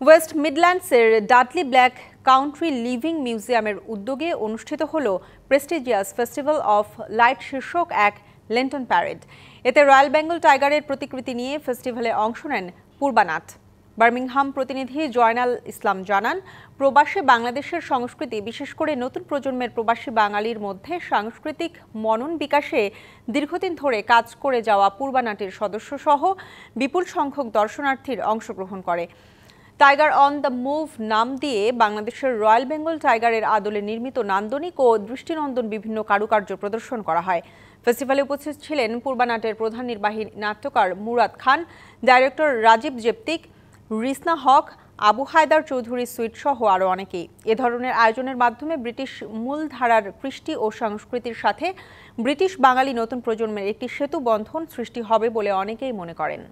West মিডল্যান্ডসের Dudley Black Country Living মিউজিয়ামের উদ্যোগে অনুষ্ঠিত হল প্রেস্টিজিয়াস ফেস্টিভ্যাল অফ লাইট শীর্ষক এক লেন্টন প্যারেড। এতে রয়্যাল বেঙ্গল টাইগারের প্রতিকৃতি নিয়ে ফেস্টিভ্যালে অংশ নেন পূর্বানাথ। বার্মিংহাম প্রতিনিধি জয়নাল ইসলাম জানান, প্রবাসী বাংলাদেশের সংস্কৃতি, বিশেষ করে নতুন প্রজন্মের প্রবাসী বাঙালির মধ্যে সাংস্কৃতিক মনন বিকাশে দীর্ঘদিন ধরে কাজ করে যাওয়া পূর্বানাটের সদস্যসহ বিপুল সংখ্যক দর্শনার্থীর অংশগ্রহণ করে। টাইগার অন দ্য মুভ নাম দিয়ে বাংলাদেশের রয়্যাল বেঙ্গল টাইগারের আদলে নির্মিত নান্দনিক ও দৃষ্টিনন্দন বিভিন্ন কারুকার্য প্রদর্শন করা হয়। ফেস্টিভ্যালে উপস্থিত ছিলেন পূর্বানাটের প্রধান নির্বাহী নাট্যকার মুরাদ খান, ডাইরেক্টর রাজীব জেপ্তিক, রিসনা হক, আবু হায়দার চৌধুরী সুইট সহ আরও অনেকেই। এ ধরনের আয়োজনের মাধ্যমে ব্রিটিশ মূলধারার কৃষ্টি ও সংস্কৃতির সাথে ব্রিটিশ বাঙালি নতুন প্রজন্মের একটি সেতু বন্ধন সৃষ্টি হবে বলে অনেকেই মনে করেন।